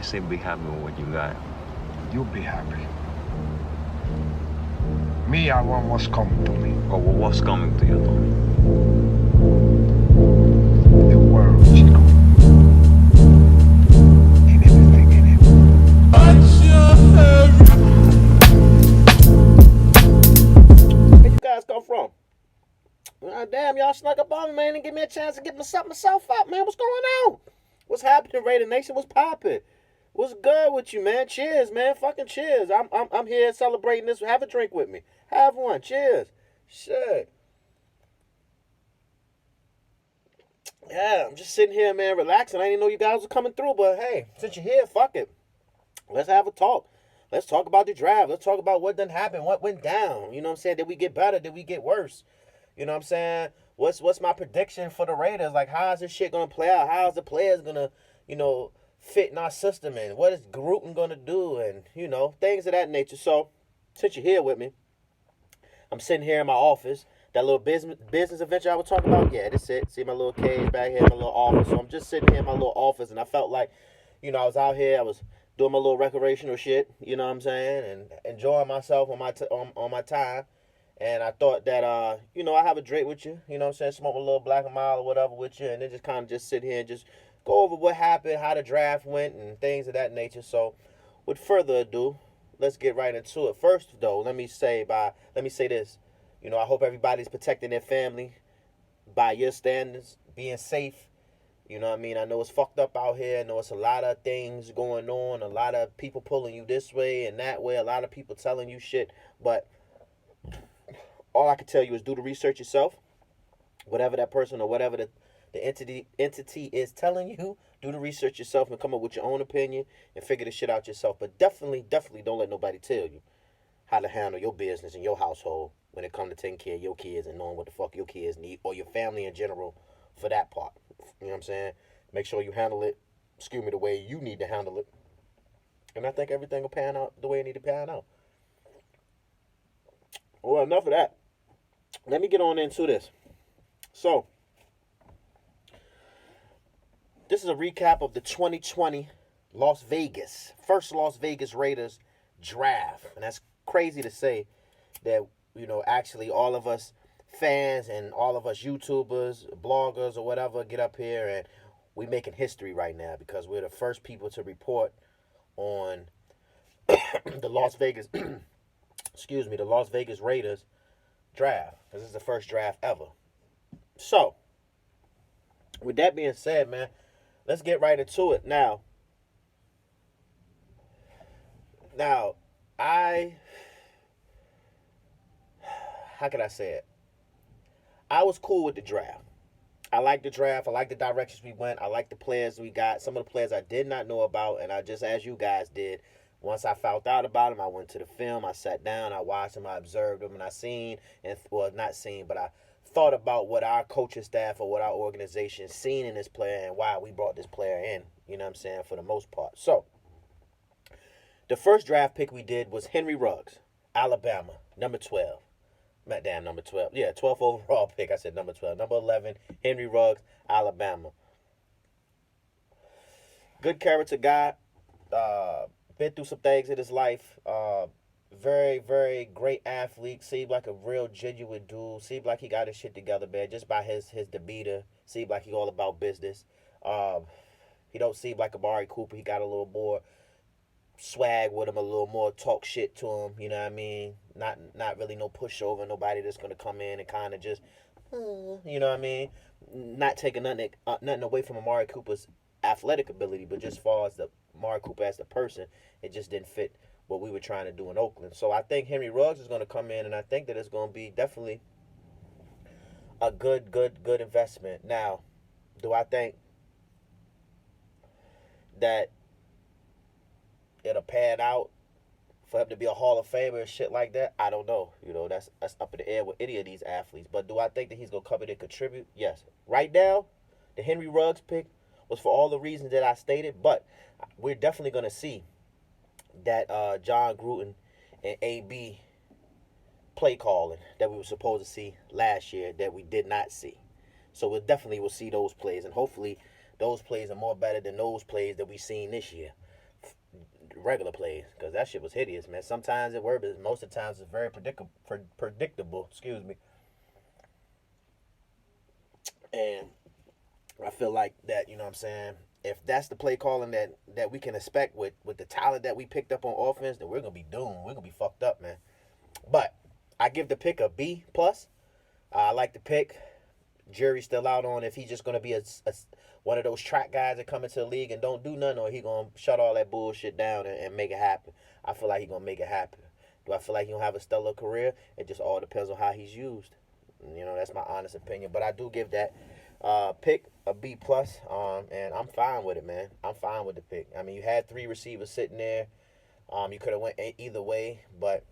say be happy with what you got. You be happy. Me, I want what's coming to me. Or what's coming to you, though? The world, Chico. And everything in it. Where you guys come from? Damn, y'all snuck up on me, man, and give me a chance to get myself out, man. What's going on? What's happening, Raider Nation? What's popping? What's good with you, man? Cheers, man. Fucking cheers. I'm here celebrating this. Have a drink with me. Have one. Cheers. Shit. Yeah, I'm just sitting here, man, relaxing. I didn't know you guys were coming through, but hey, since you're here, fuck it. Let's have a talk. Let's talk about the draft. Let's talk about what done happened, what went down. You know what I'm saying? Did we get better? Did we get worse? You know what I'm saying? What's my prediction for the Raiders? Like, how's this shit gonna play out? How's the players gonna, fit in our system? And what is Gruden gonna do? And, things of that nature. So, since you're here with me, I'm sitting here in my office. That little business adventure I was talking about, yeah, that's it. See my little cage back here, my little office. So I'm just sitting here in my little office, and I felt like, I was out here, I was doing my little recreational shit, you know what I'm saying, and enjoying myself on my time. And I thought that, I have a drink with you, you know what I'm saying, smoke a little Black and Mild or whatever with you, and then just kind of just sit here and just go over what happened, how the draft went, and things of that nature. So, with further ado, let's get right into it. First, though, let me say this. I hope everybody's protecting their family by your standards, being safe. You know what I mean? I know it's fucked up out here. I know it's a lot of things going on, a lot of people pulling you this way and that way, a lot of people telling you shit. But all I can tell you is do the research yourself. Whatever that person or whatever the entity is telling you, do the research yourself and come up with your own opinion and figure the shit out yourself. But definitely don't let nobody tell you how to handle your business and your household when it comes to taking care of your kids and knowing what the fuck your kids need, or your family in general for that part. You know what I'm saying? Make sure you handle it, the way you need to handle it. And I think everything will pan out the way it need to pan out. Well, enough of that. Let me get on into this. So, this is a recap of the 2020 first Las Vegas Raiders draft. And that's crazy to say that, actually all of us fans and all of us YouTubers, bloggers, or whatever get up here and we making history right now because we're the first people to report on the Las Vegas, the Las Vegas Raiders draft. This is the first draft ever. So, with that being said, man, let's get right into it. Now, how can I say it? I was cool with the draft. I like the draft. I like the directions we went. I like the players we got. Some of the players I did not know about, and I just, as you guys did, once I found out about them, I went to the film. I sat down. I watched them. I observed them, and I seen, not seen, but I thought about what our coaching staff or what our organization seen in this player and why we brought this player in. You know what I'm saying? For the most part. So, the first draft pick we did was Henry Ruggs, Alabama, number 12. Damn, number 12. Yeah, 12th overall pick. I said number 12. Number 11, Henry Ruggs, Alabama. Good character guy. Been through some things in his life. Very, very great athlete. Seemed like a real genuine dude. Seemed like he got his shit together, man. Just by his demeanor. Seemed like he all about business. He don't seem like Amari Cooper. He got a little more swag with him, a little more talk shit to him, you know what I mean? Not really no pushover, nobody that's gonna come in and kind of just, you know what I mean? Not taking nothing away from Amari Cooper's athletic ability, but just as far as the Amari Cooper as the person, it just didn't fit what we were trying to do in Oakland. So I think Henry Ruggs is gonna come in, and I think that it's gonna be definitely a good investment. Now, do I think that it'll pan out for him to be a Hall of Famer and shit like that? I don't know. That's up in the air with any of these athletes. But do I think that he's going to come in and contribute? Yes. Right now, the Henry Ruggs pick was for all the reasons that I stated. But we're definitely going to see that John Gruden and AB play calling that we were supposed to see last year that we did not see. So we definitely will see those plays. And hopefully those plays are more better than those plays that we've seen this year. regular plays, because that shit was hideous, man. Sometimes it worked, but most of the times it's very predictable. Excuse me. And I feel like that, you know what I'm saying? If that's the play calling that we can expect with the talent that we picked up on offense, then we're gonna be doomed. We're gonna be fucked up, man. But I give the pick a B plus. I like the pick. Jury's still out on if he's just gonna be a one of those track guys that come into the league and don't do nothing, or he gonna shut all that bullshit down and make it happen. I feel like he gonna make it happen. Do I feel like he gonna have a stellar career? It just all depends on how he's used. You know, that's my honest opinion. But I do give that pick a B plus. And I'm fine with it, man. I'm fine with the pick. I mean, you had three receivers sitting there. You could have went either way, but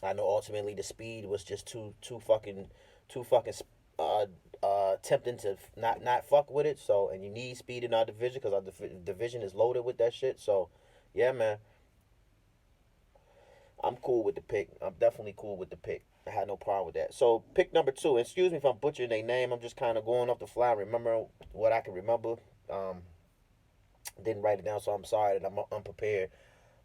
I know ultimately the speed was just too fucking tempting to not fuck with it. So, and you need speed in our division because our division is loaded with that shit. So, yeah, man, I'm cool with the pick. I'm definitely cool with the pick. I had no problem with that. So, pick number two. Excuse me if I'm butchering their name. I'm just kind of going off the fly. Remember what I can remember. Um, didn't write it down, so I'm sorry that I'm unprepared.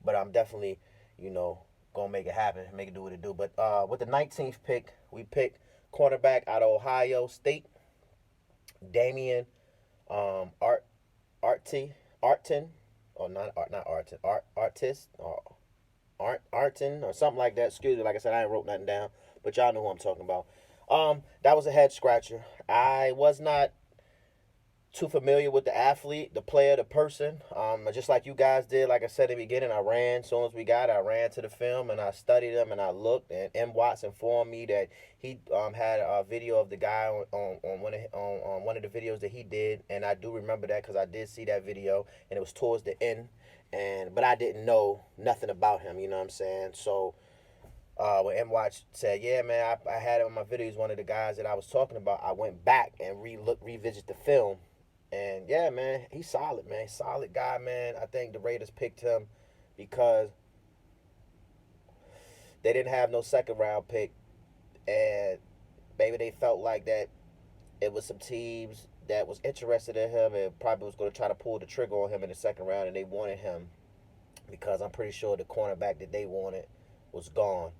But I'm definitely, you know, gonna make it happen, make it do what it do. But with the 19th pick, we picked cornerback out of Ohio State, Damian Art Artin, or not Artin, Artist, or Artin, or something like that. Excuse me, like I said, I ain't wrote nothing down, but y'all know who I'm talking about. That was a head scratcher. I was not too familiar with the athlete, the player, the person. Just like you guys did, like I said in the beginning, I ran. As soon as we got it, I ran to the film and I studied them and I looked. And M. Watts informed me that he had a video of the guy on one of the videos that he did, and I do remember that because I did see that video, and it was towards the end. But I didn't know nothing about him. You know what I'm saying? So. When M. Watch said, "Yeah, man, I had him in my videos." One of the guys that I was talking about, I went back and revisit the film, and yeah, man, he's solid, man. Solid guy, man. I think the Raiders picked him because they didn't have no second round pick, and maybe they felt like that it was some teams that was interested in him and probably was going to try to pull the trigger on him in the second round, and they wanted him because I'm pretty sure the cornerback that they wanted was gone,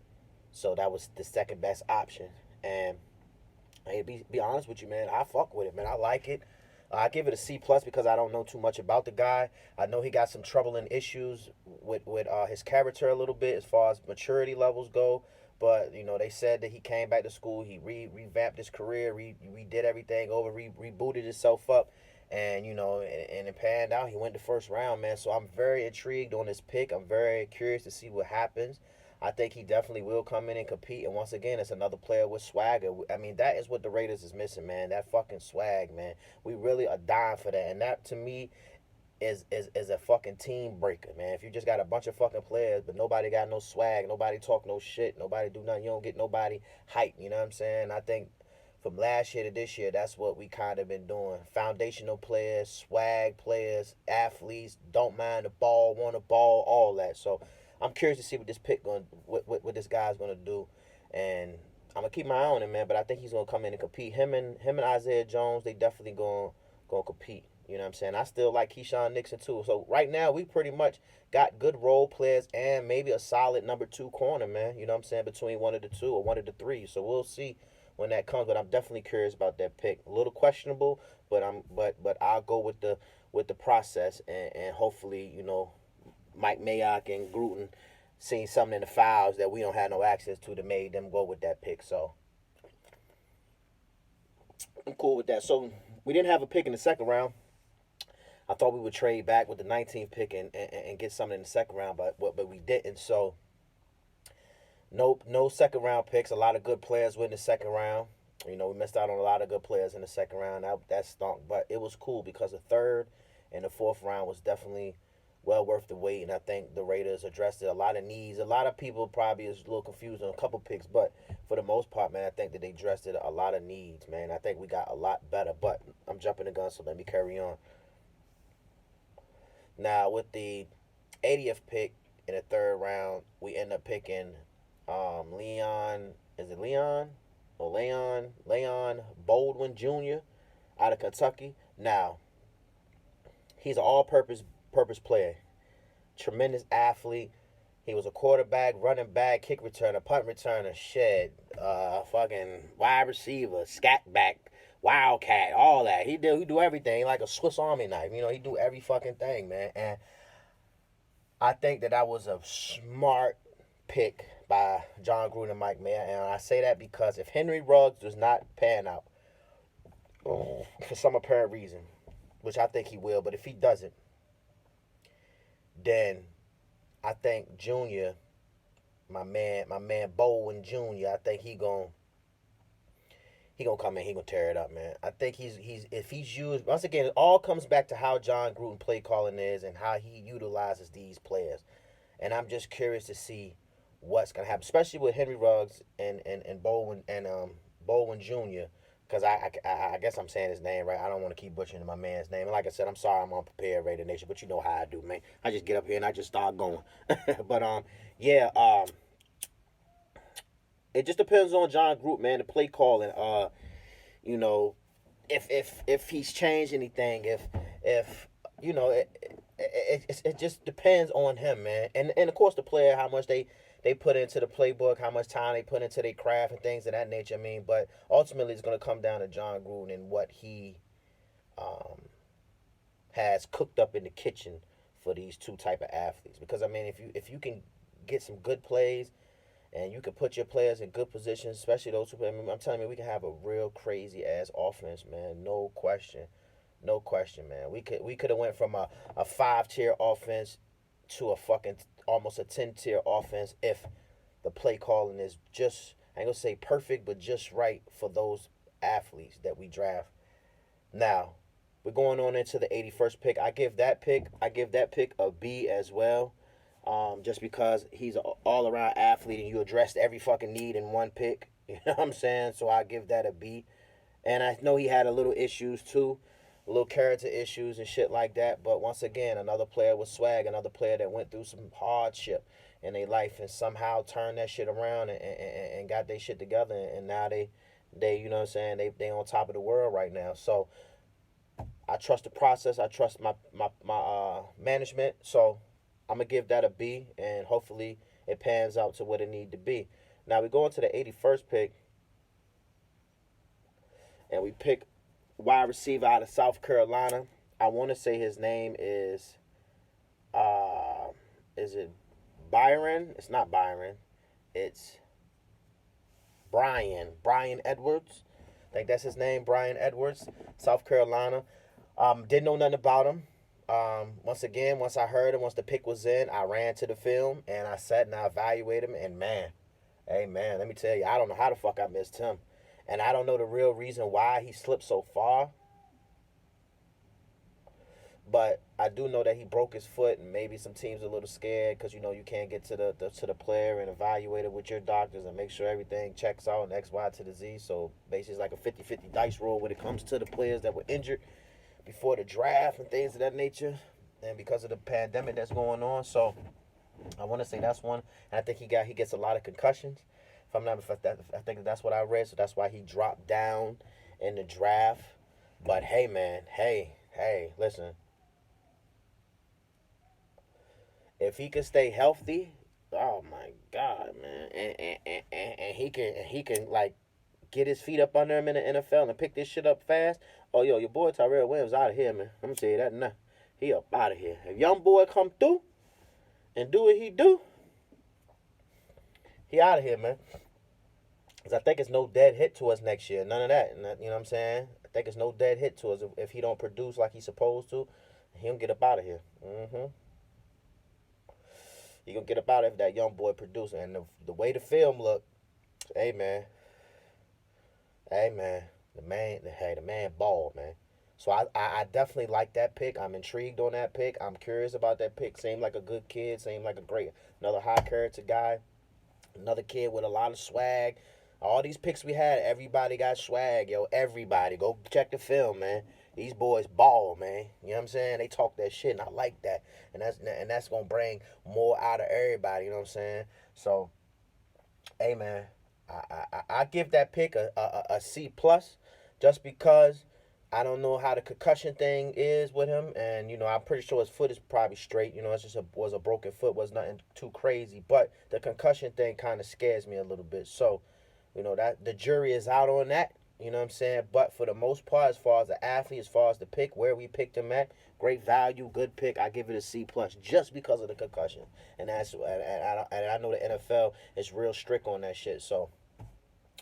so that was the second best option. And hey, be honest with you, man, I fuck with it, man. I like it. I give it a C plus because I don't know too much about the guy. I know he got some troubling issues with his character a little bit as far as maturity levels go. But you know, they said that he came back to school, he revamped his career, redid everything over, rebooted himself up, and you know, and it panned out. He went the first round, man. So I'm very intrigued on this pick. I'm very curious to see what happens. I think he definitely will come in and compete. And once again, it's another player with swagger. I mean, that is what the Raiders is missing, man. That fucking swag, man. We really are dying for that. And that, to me, is a fucking team breaker, man. If you just got a bunch of fucking players, but nobody got no swag, nobody talk no shit, nobody do nothing, you don't get nobody hype, you know what I'm saying? I think from last year to this year, that's what we kind of been doing. Foundational players, swag players, athletes, don't mind the ball, want the ball, all that. So I'm curious to see what this pick going, what this guy's gonna do, and I'm gonna keep my eye on him, man. But I think he's gonna come in and compete. Him and Isaiah Jones, they definitely gonna compete. You know what I'm saying? I still like Keyshawn Nixon too. So right now we pretty much got good role players and maybe a solid number two corner, man. You know what I'm saying? Between one of the two or one of the three. So we'll see when that comes. But I'm definitely curious about that pick. A little questionable, but I'll go with the process and hopefully, you know, Mike Mayock and Gruden seen something in the files that we don't have no access to that made them go with that pick. So I'm cool with that. So we didn't have a pick in the second round. I thought we would trade back with the 19th pick and get something in the second round, but we didn't. So no second round picks. A lot of good players went in the second round. You know, we missed out on a lot of good players in the second round. That stunk, but it was cool because the third and the fourth round was definitely well worth the wait, and I think the Raiders addressed it. A lot of needs. A lot of people probably is a little confused on a couple picks, but for the most part, man, I think that they addressed it. A lot of needs, man. I think we got a lot better, but I'm jumping the gun, so let me carry on. Now, with the 80th pick in the third round, we end up picking Leon. Is it Leon? Or Leon Baldwin Jr. out of Kentucky. Now, he's an all-purpose player. tremendous athlete. He was a quarterback, running back, kick returner, punt returner, shit, fucking wide receiver, scat back, wildcat, all that. He do everything. He like a Swiss Army knife. You know, he do every fucking thing, man. And I think that was a smart pick by John Gruden and Mike Mayer. And I say that because if Henry Ruggs does not pan out for some apparent reason, which I think he will, but if he doesn't, then I think Junior, my man Bowen Jr., I think he gonna come in, he gonna tear it up, man. I think he's if he's used, once again, it all comes back to how John Gruden play calling is and how he utilizes these players. And I'm just curious to see what's gonna happen, especially with Henry Ruggs and Bowen Jr. Because I guess I'm saying his name right. I don't want to keep butchering my man's name. And like I said, I'm sorry I'm unprepared, Raider Nation, but you know how I do, man. I just get up here and I just start going. But yeah, it just depends on John Gruden, man, the play calling. You know, if he's changed anything, if you know, it just depends on him, man. And of course the player, how much they put into the playbook, how much time they put into their craft and things of that nature. I mean, but ultimately it's going to come down to John Gruden and what he has cooked up in the kitchen for these two type of athletes. Because I mean, if you can get some good plays and you can put your players in good positions, especially those who, I mean, I'm telling you, we can have a real crazy ass offense, man. No question. No question, man. We could have went from a 5-tier offense to a fucking almost a 10-tier offense if the play calling is just, I ain't gonna say perfect, but just right for those athletes that we draft. Now, we're going on into the 81st pick. I give that pick a B as well. Just because he's an all-around athlete and you addressed every fucking need in one pick. You know what I'm saying? So I give that a B. And I know he had a little issues too, a little character issues and shit like that. But once again, another player with swag, another player that went through some hardship in their life and somehow turned that shit around and got their shit together. And now they you know what I'm saying, they on top of the world right now. So I trust the process. I trust my management. So I'm going to give that a B, and hopefully it pans out to what it need to be. Now we go into the 81st pick, and we pick wide receiver out of South Carolina. I want to say his name is it Byron? It's not Byron. It's Brian Edwards. I think that's his name, Brian Edwards, South Carolina. Didn't know nothing about him. Once again, once I heard him, once the pick was in, I ran to the film and I sat and I evaluated him. And man, hey man, let me tell you, I don't know how the fuck I missed him. And I don't know the real reason why he slipped so far. But I do know that he broke his foot, and maybe some teams are a little scared because, you know, you can't get to the player and evaluate it with your doctors and make sure everything checks out and X, Y to the Z. So basically it's like a 50-50 dice roll when it comes to the players that were injured before the draft and things of that nature, and because of the pandemic that's going on. So I want to say that's one. And I think he gets a lot of concussions. I think that's what I read. So that's why he dropped down in the draft. But hey, man, hey, listen. If he can stay healthy, oh my God, man, and he can like get his feet up under him in the NFL and pick this shit up fast. Oh, yo, your boy Tyrell Williams out of here, man. I'm gonna tell you that now. He up out of here. If young boy come through and do what he do, he out of here, man. Cause I think it's no dead hit to us next year. None of that. You know what I'm saying? I think it's no dead hit to us if he don't produce like he's supposed to. He gonna get up out of here. He gonna get up out of that young boy producer. And the way the film look, hey man, the man balled, man. So I definitely like that pick. I'm intrigued on that pick. I'm curious about that pick. Seemed like a good kid. Seemed like another high character guy. Another kid with a lot of swag. All these picks we had, everybody got swag, yo. Everybody. Go check the film, man. These boys ball, man. You know what I'm saying? They talk that shit, and I like that. And that's gonna bring more out of everybody. You know what I'm saying? So, hey, man, I give that pick a C plus, just because I don't know how the concussion thing is with him, and I'm pretty sure his foot is probably straight. It's just was a broken foot, was nothing too crazy. But the concussion thing kind of scares me a little bit. So, that the jury is out on that. You know what I'm saying? But for the most part, as far as the athlete, as far as the pick, where we picked him at, great value, good pick. I give it a C plus just because of the concussion, and I know the NFL is real strict on that shit. So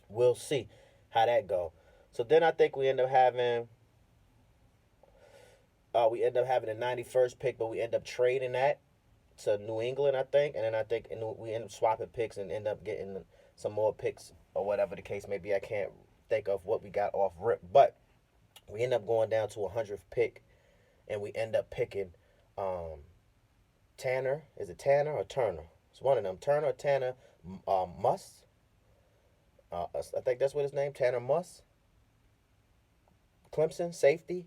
we'll see how that go. So then I think we end up having the 91st pick, but we end up trading that to New England, I think, and then I think we end up swapping picks and end up getting some more picks or whatever the case may be. I can't think of what we got off rip, but we end up going down to 100th pick, and we end up picking Tanner. Is it Tanner or Turner? It's one of them. Turner or Tanner Muss. I think that's what his name. Tanner Muss. Clemson safety.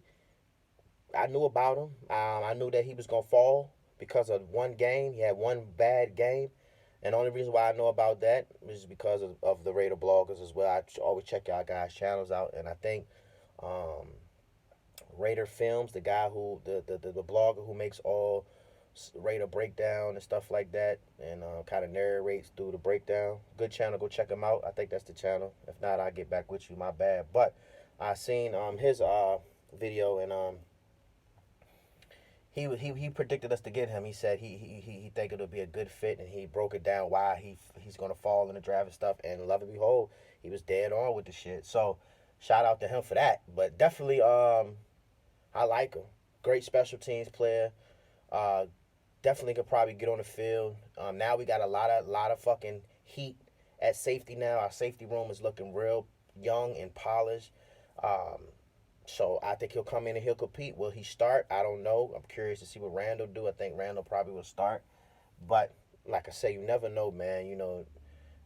I knew about him. I knew that he was gonna fall because of one game. He had one bad game, and the only reason why I know about that is because of the Raider bloggers as well. I always check y'all guys' channels out, and I think Raider Films, the guy who the blogger who makes all Raider breakdown and stuff like that, and kind of narrates through the breakdown. Good channel, go check him out. I think that's the channel. If not, I'll get back with you. My bad. But I seen his video, and he predicted us to get him. He said he think it'll be a good fit, and he broke it down why he's gonna fall in the draft and stuff. And lo and behold, he was dead on with the shit. So shout out to him for that. But definitely, I like him. Great special teams player. Definitely could probably get on the field. Now we got a lot of fucking heat at safety now. Our safety room is looking real young and polished. So I think he'll come in and he'll compete. Will he start? I don't know. I'm curious to see what Randall do. I think Randall probably will start. But like I say, you never know, man.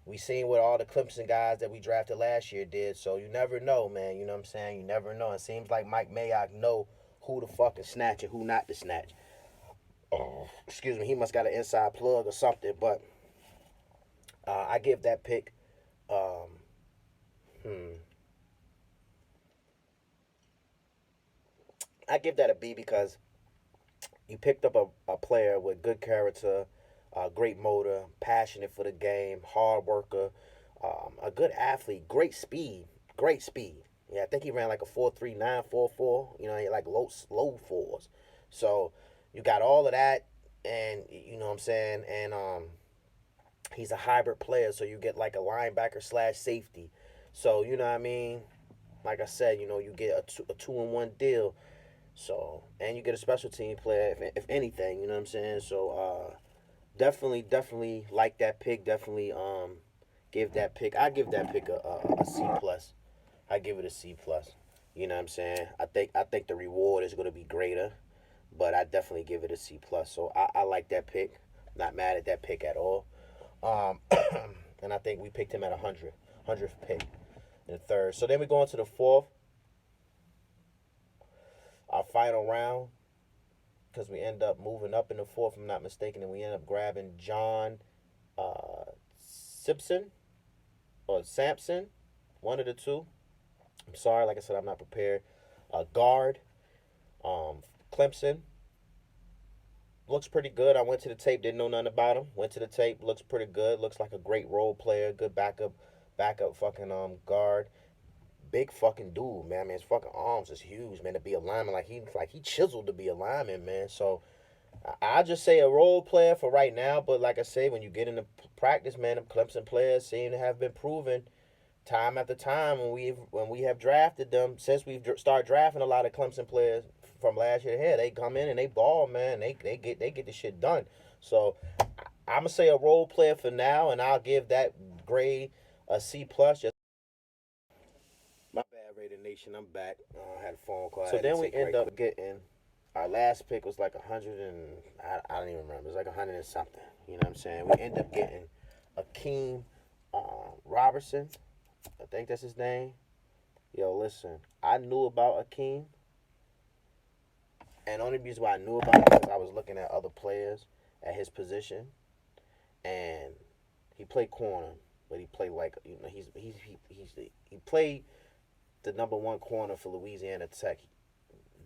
We seen what all the Clemson guys that we drafted last year did. So you never know, man. You know what I'm saying? You never know. It seems like Mike Mayock know who to fucking snatch and who not to snatch. Excuse me. He must got an inside plug or something. But I give that pick. I give that a B because you picked up a player with good character, great motor, passionate for the game, hard worker, a good athlete, great speed. Yeah, I think he ran like a 4.39, 4.4. He like low fours. So you got all of that, and you know what I'm saying, and he's a hybrid player, so you get like a linebacker slash safety. So you know what I mean. Like I said, you get a 2-in-1 deal. So, and you get a special team player, if anything, you know what I'm saying? So, definitely like that pick. Definitely give that pick. I give that pick a C plus. I give it a C plus. You know what I'm saying? I think the reward is going to be greater, but I definitely give it a C plus. So I like that pick. Not mad at that pick at all. And I think we picked him at 100th pick in the third. So then we go into the fourth. Our final round, because we end up moving up in the fourth, if I'm not mistaken, and we end up grabbing John Simpson or Sampson, one of the two. I'm sorry, like I said, I'm not prepared. Guard, Clemson. Looks pretty good. I went to the tape, didn't know nothing about him. Went to the tape, looks pretty good. Looks like a great role player, good backup fucking guard. Big fucking dude, man. I mean, his fucking arms is huge, man. To be a lineman, like he chiseled to be a lineman, man. So I just say a role player for right now. But like I say, when you get into practice, man, them Clemson players seem to have been proven time after time when we have drafted them. Since we've started drafting a lot of Clemson players from last year ahead, they come in and they ball, man. They get the shit done. So I'm gonna say a role player for now, and I'll give that grade a C plus. My bad, Raider Nation. I'm back. I had a phone call. So then we end up getting our last pick was like 100 and I don't even remember. It was like 100 and something. You know what I'm saying? We end up getting Akeem Robertson. I think that's his name. Yo, listen. I knew about Akeem, and the only reason why I knew about him was I was looking at other players at his position, and he played corner, but he played like he played the number one corner for Louisiana Tech,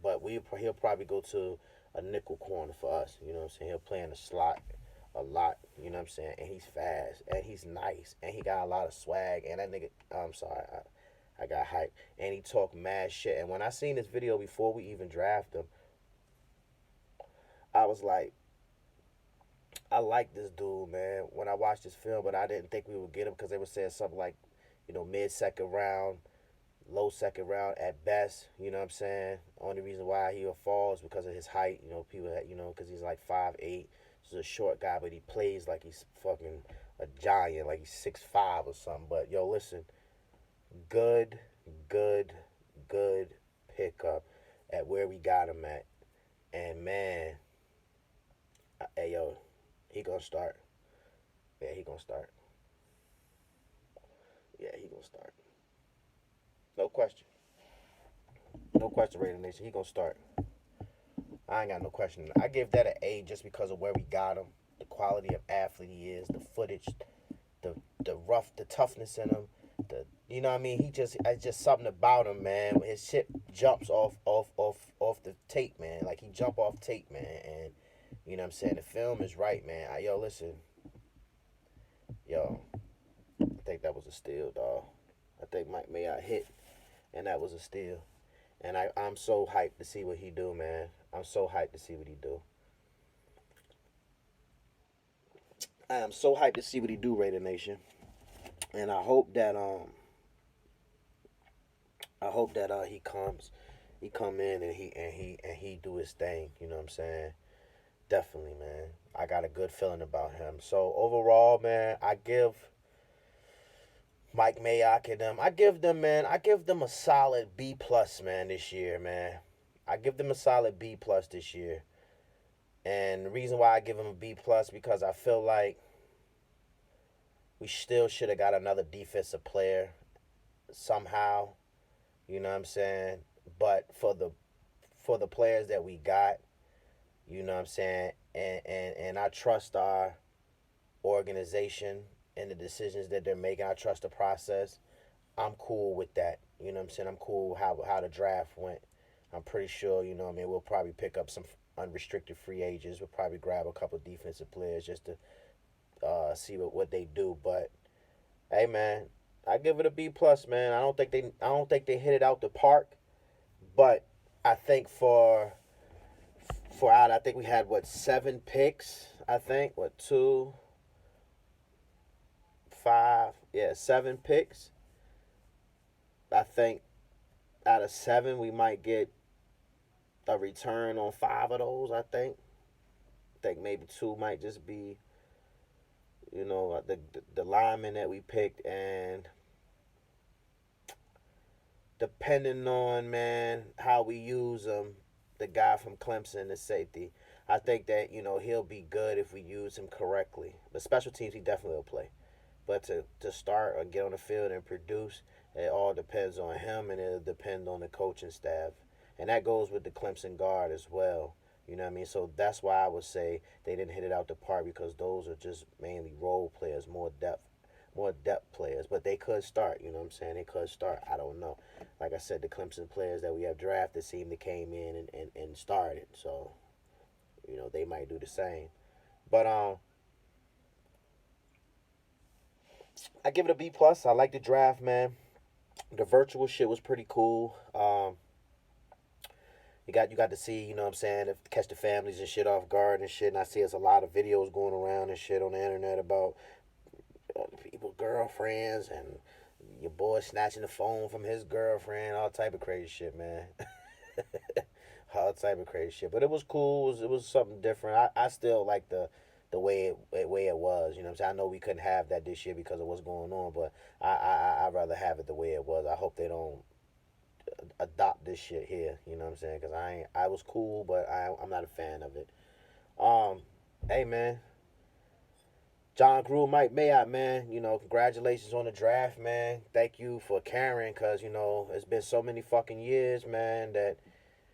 but he'll probably go to a nickel corner for us. You know what I'm saying? He'll play in the slot a lot. You know what I'm saying? And he's fast and he's nice and he got a lot of swag. And that nigga, I'm sorry, I got hyped. And he talked mad shit. And when I seen this video before we even draft him, I was like, I like this dude, man. When I watched this film, but I didn't think we would get him because they were saying something like, mid second round, low second round at best. You know what I'm saying? Only reason why he'll fall is because of his height. People that because he's like 5'8". He's a short guy, but he plays like he's fucking a giant, like he's 6'5" or something. But yo, listen, good, good, good pickup at where we got him at, and man, hey yo, he gonna start. Yeah, he gonna start. Yeah, he gonna start. No question. No question, Raider Nation. He gonna start. I ain't got no question. I give that an A just because of where we got him, the quality of athlete he is, the footage, the toughness in him, you know what I mean. It's just something about him, man. When his shit jumps off the tape, man. Like he jump off tape, man, and you know what I'm saying. The film is right, man. Yo, listen, yo, I think that was a steal, dog. I think Mike Mayock hit, and that was a steal. And I'm so hyped to see what he do, man. I'm so hyped to see what he do. I am so hyped to see what he do, Raider Nation. And I hope that he come in and he do his thing. You know what I'm saying? Definitely, man. I got a good feeling about him. So overall, man, I give Mike Mayock and them. I give them a solid B plus, man, this year, man. I give them a solid B plus this year. And the reason why I give them a B plus because I feel like we still should have got another defensive player somehow. You know what I'm saying? But for the players that we got, you know what I'm saying, and I trust our organization and the decisions that they're making. I trust the process. I'm cool with that. You know what I'm saying? I'm cool how the draft went. I'm pretty sure, you know what I mean, we'll probably pick up some unrestricted free agents. We'll probably grab a couple defensive players just to see what they do. But hey, man, I give it a B plus, man. I don't think they hit it out the park, but I think I think we had 7 picks. I think 7 picks. I think out of 7 we might get a return on 5 of those. I think maybe 2 might just be the linemen that we picked, and depending on, man, how we use him, the guy from Clemson, the safety, I think that he'll be good if we use him correctly. But special teams, he definitely will play. But to start or get on the field and produce, it all depends on him, and it'll depend on the coaching staff. And that goes with the Clemson guard as well. You know what I mean? So that's why I would say they didn't hit it out the park, because those are just mainly role players, more depth players. But they could start, you know what I'm saying? They could start. I don't know. Like I said, the Clemson players that we have drafted seem to came in and started. So, they might do the same. But I give it a B plus. I like the draft, man. The virtual shit was pretty cool. You got to see, you know what I'm saying, catch the families and shit off guard and shit. And I see there's a lot of videos going around and shit on the internet about people, girlfriends, and your boy snatching the phone from his girlfriend, all type of crazy shit, man. All type of crazy shit. But it was cool. It was something different. I still like the way it was. You know what I'm saying? I know we couldn't have that this year because of what's going on, but I'd rather have it the way it was. I hope they don't adopt this shit here. You know what I'm saying? Because I was cool, but I'm not a fan of it. Hey, man. John Grew, Mike Mayock, man. Congratulations on the draft, man. Thank you for caring, because, it's been so many fucking years, man, that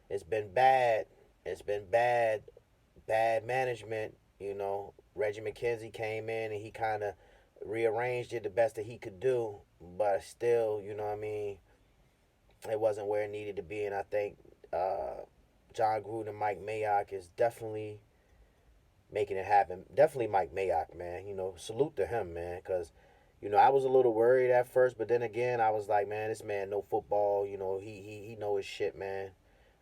it's been bad. It's been bad. Bad management. Reggie McKenzie came in and he kind of rearranged it the best that he could do. But still, you know what I mean, It wasn't where it needed to be, and I think John Gruden and Mike Mayock is definitely making it happen. Definitely Mike Mayock, man. Salute to him, man, because I was a little worried at first, but then again, I was like, man, this man know football. He know his shit, man.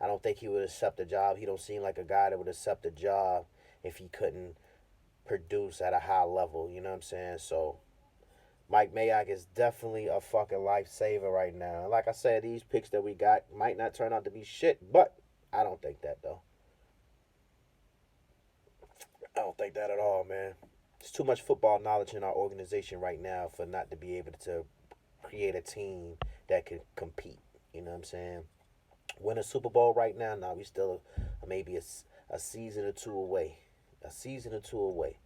I don't think he would accept a job. He don't seem like a guy that would accept a job if he couldn't produce at a high level. You know what I'm saying? So Mike Mayock is definitely a fucking lifesaver right now. Like I said, these picks that we got might not turn out to be shit, but I don't think that though. I don't think that at all, man. There's too much football knowledge in our organization right now for not to be able to create a team that can compete. You know what I'm saying? Win a Super Bowl right now? Nah, we still maybe a season or two away. A season or two away.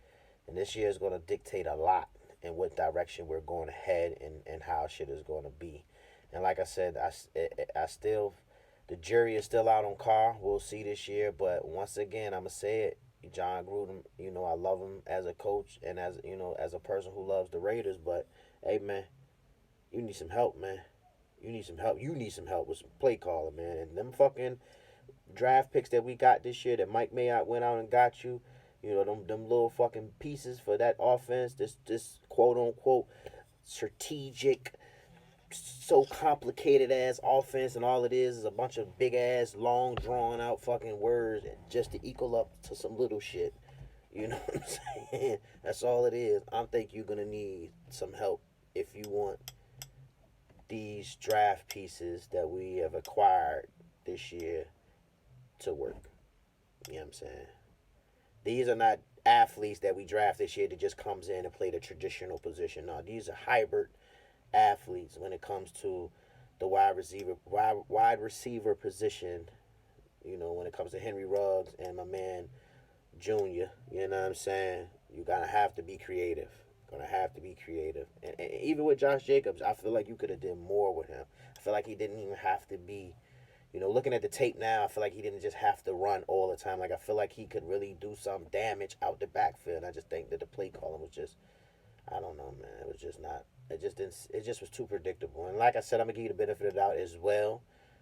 And this year is going to dictate a lot in what direction we're going ahead and how shit is going to be. And like I said, I still, the jury is still out on Carr. We'll see this year. But once again, I'm going to say it. John Gruden, I love him as a coach and as a person who loves the Raiders. But, hey, man, you need some help, man. You need some help. You need some help with some play calling, man. And them fucking draft picks that we got this year that Mike Mayock went out and got you, them little fucking pieces for that offense, this quote unquote strategic, so complicated ass offense, and all it is a bunch of big ass, long drawn out fucking words just to equal up to some little shit. You know what I'm saying? That's all it is. I think you're gonna need some help if you want these draft pieces that we have acquired this year to work. You know what I'm saying? These are not athletes that we draft this year that just comes in and play the traditional position. No, these are hybrid athletes when it comes to the wide receiver position. When it comes to Henry Ruggs and my man Junior, you know what I'm saying? You're gonna have to be creative. Gonna have to be creative. And even with Josh Jacobs, I feel like you could have done more with him. I feel like he didn't even have to be, looking at the tape now, I feel like he didn't just have to run all the time. Like I feel like he could really do some damage out the backfield. I just think that the play calling was just, I don't know, man. It was just not. It just didn't. It just was too predictable. And like I said, I'm gonna give you the benefit of the doubt as well,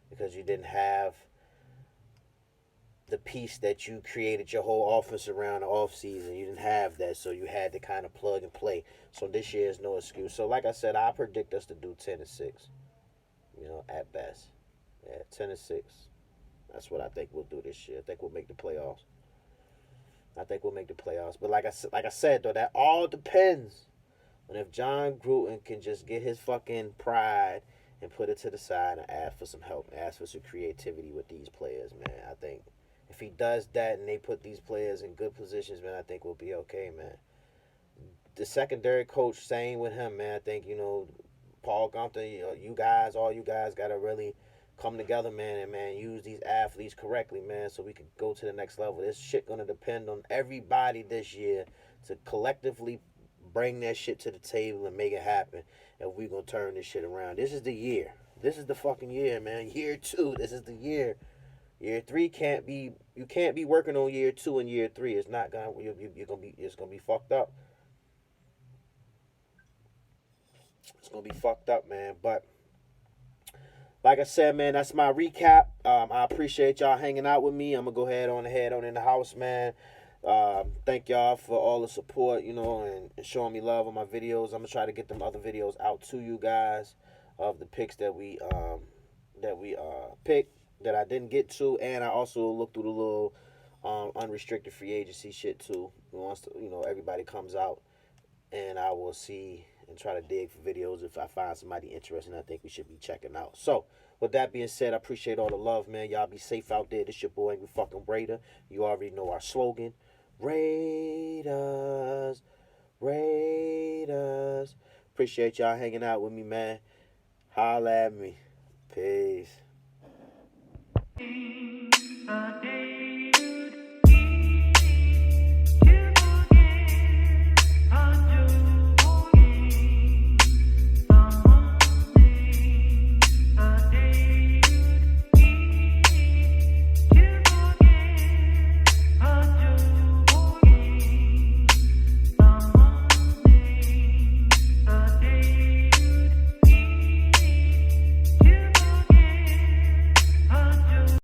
because you didn't have the piece that you created your whole offense around the offseason. You didn't have that, so you had to kind of plug and play. So this year is no excuse. So like I said, I predict us to do 10-6. At best. Yeah, 10-6. That's what I think we'll do this year. I think we'll make the playoffs. But like I said though, that all depends on if John Gruden can just get his fucking pride and put it to the side and ask for some help, ask for some creativity with these players, man. I think if he does that and they put these players in good positions, man, I think we'll be okay, man. The secondary coach, same with him, man. I think, Paul Gunther, all you guys got to really come together, man, and, man, use these athletes correctly, man, so we can go to the next level. This shit going to depend on everybody this year to collectively bring that shit to the table and make it happen. And we're going to turn this shit around. This is the year. This is the fucking year, man. Year 2, this is the year. Year 3 you can't be working on year 2 and year 3. It's not gonna it's gonna be fucked up. It's gonna be fucked up, man. But like I said, man, that's my recap. I appreciate y'all hanging out with me. I'm gonna go ahead on in the house, man. Thank y'all for all the support, and showing me love on my videos. I'm gonna try to get them other videos out to you guys of the picks that we picked that I didn't get to, and I also looked through the little unrestricted free agency shit too. Once everybody comes out, and I will see and try to dig for videos if I find somebody interesting I think we should be checking out. So, with that being said, I appreciate all the love, man. Y'all be safe out there. This your boy, Angry Fucking Raider. You already know our slogan. Raiders, Raiders. Appreciate y'all hanging out with me, man. Holla at me. Peace.